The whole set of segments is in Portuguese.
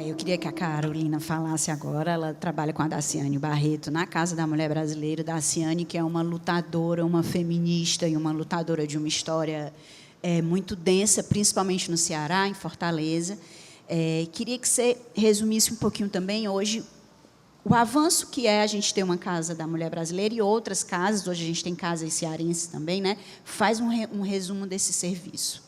Eu queria que a Carolina falasse agora. Ela trabalha com a Daciane Barreto na Casa da Mulher Brasileira. Daciane, que é uma lutadora, uma feminista e uma lutadora de uma história muito densa, principalmente no Ceará, em Fortaleza. Queria que você resumisse um pouquinho também, hoje, o avanço que é a gente ter uma Casa da Mulher Brasileira e outras casas, hoje a gente tem casas cearenses também, né? Faz um resumo desse serviço.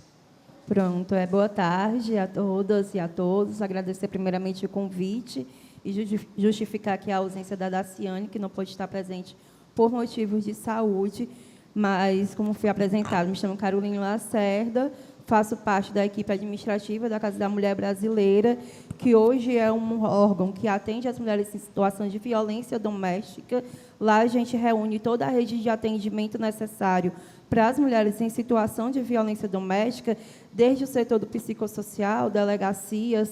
Pronto, boa tarde a todas e a todos. Agradecer primeiramente o convite e justificar aqui a ausência da Daciane, que não pôde estar presente por motivos de saúde, mas, como fui apresentado, me chamo Carolina Lacerda, faço parte da equipe administrativa da Casa da Mulher Brasileira, que hoje é um órgão que atende as mulheres em situação de violência doméstica. Lá a gente reúne toda a rede de atendimento necessário para as mulheres em situação de violência doméstica, desde o setor do psicossocial, delegacia, os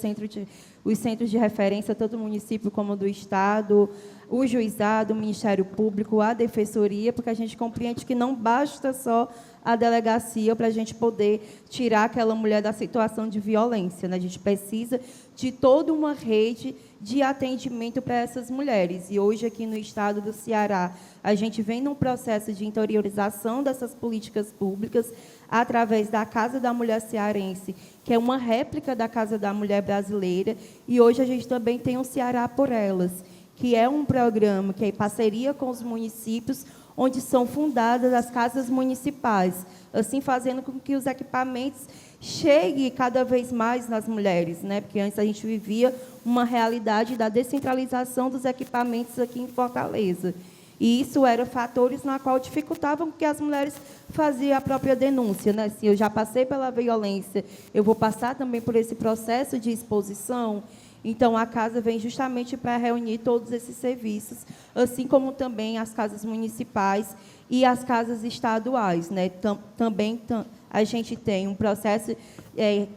centros de referência, tanto do município como do Estado, o juizado, o Ministério Público, a Defensoria, porque a gente compreende que não basta só a delegacia para a gente poder tirar aquela mulher da situação de violência, né? A gente precisa de toda uma rede de atendimento para essas mulheres. E hoje, aqui no estado do Ceará, a gente vem num processo de interiorização dessas políticas públicas através da Casa da Mulher Cearense, que é uma réplica da Casa da Mulher Brasileira, e hoje a gente também tem o Ceará por Elas, que é um programa que é em parceria com os municípios, onde são fundadas as casas municipais, assim fazendo com que os equipamentos cheguem cada vez mais nas mulheres, né? Porque antes a gente vivia uma realidade da descentralização dos equipamentos aqui em Fortaleza. E isso era fatores na qual dificultavam que as mulheres faziam a própria denúncia, né? Se eu já passei pela violência, eu vou passar também por esse processo de exposição. Então, a casa vem justamente para reunir todos esses serviços, assim como também as casas municipais e as casas estaduais, né? Também a gente tem um processo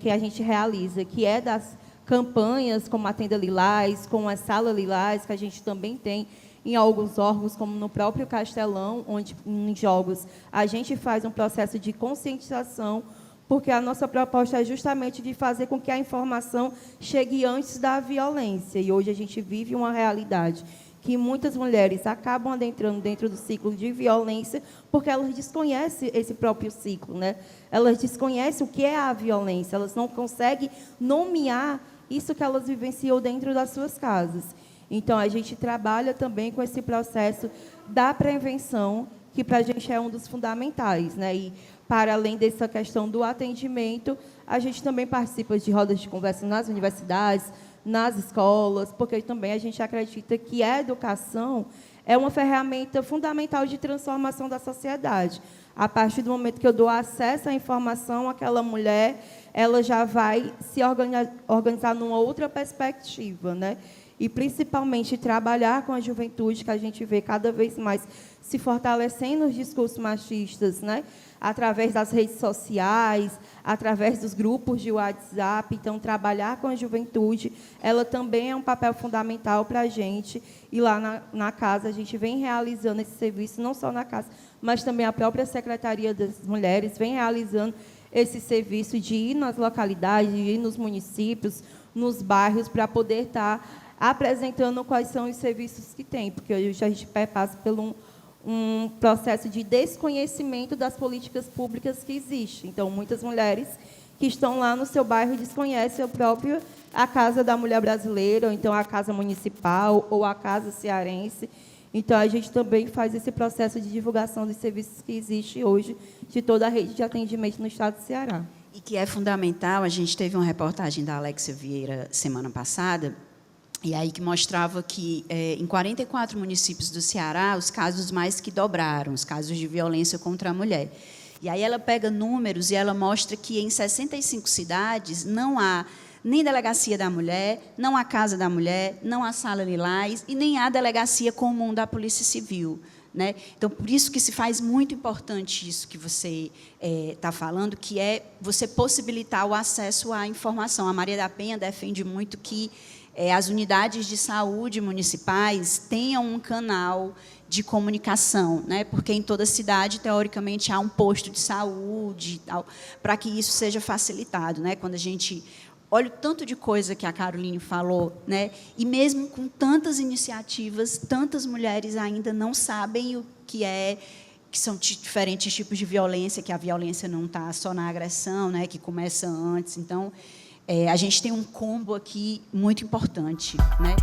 que a gente realiza, que é das campanhas, como a Tenda Lilás, com a Sala Lilás, que a gente também tem em alguns órgãos, como no próprio Castelão, onde, em jogos, a gente faz um processo de conscientização, porque a nossa proposta é justamente de fazer com que a informação chegue antes da violência. E hoje a gente vive uma realidade que muitas mulheres acabam adentrando dentro do ciclo de violência porque elas desconhecem esse próprio ciclo, né? Elas desconhecem o que é a violência, elas não conseguem nomear isso que elas vivenciam dentro das suas casas. Então, a gente trabalha também com esse processo da prevenção, que para a gente é um dos fundamentais, né? E, para além dessa questão do atendimento, a gente também participa de rodas de conversa nas universidades, nas escolas, porque também a gente acredita que a educação é uma ferramenta fundamental de transformação da sociedade. A partir do momento que eu dou acesso à informação, aquela mulher ela já vai se organizar numa outra perspectiva, né? E, principalmente, trabalhar com a juventude, que a gente vê cada vez mais se fortalecendo os discursos machistas, né? Através das redes sociais, através dos grupos de WhatsApp. Então, trabalhar com a juventude, ela também é um papel fundamental para a gente. E lá na casa, a gente vem realizando esse serviço, não só na casa, mas também a própria Secretaria das Mulheres vem realizando esse serviço de ir nas localidades, de ir nos municípios, nos bairros, para poder estar apresentando quais são os serviços que tem, porque hoje a gente passa por um processo de desconhecimento das políticas públicas que existem. Então, muitas mulheres que estão lá no seu bairro desconhecem a Casa da Mulher Brasileira, ou então a Casa Municipal, ou a Casa Cearense. Então, a gente também faz esse processo de divulgação dos serviços que existe hoje, de toda a rede de atendimento no estado do Ceará. E que é fundamental. A gente teve uma reportagem da Alexia Vieira semana passada, e aí que mostrava que, em 44 municípios do Ceará, os casos mais que dobraram, os casos de violência contra a mulher. E aí ela pega números e ela mostra que, em 65 cidades, não há nem delegacia da mulher, não há casa da mulher, não há sala lilás e nem há delegacia comum da Polícia Civil, né? Então, por isso que se faz muito importante isso que você está falando, que é você possibilitar o acesso à informação. A Maria da Penha defende muito que as unidades de saúde municipais tenham um canal de comunicação, né? Porque em toda cidade, teoricamente, há um posto de saúde, para que isso seja facilitado, né? Quando a gente Olha o tanto de coisa que a Caroline falou, né? E mesmo com tantas iniciativas, tantas mulheres ainda não sabem o que são diferentes tipos de violência, que a violência não está só na agressão, né? Que começa antes. Então, a gente tem um combo aqui muito importante, né?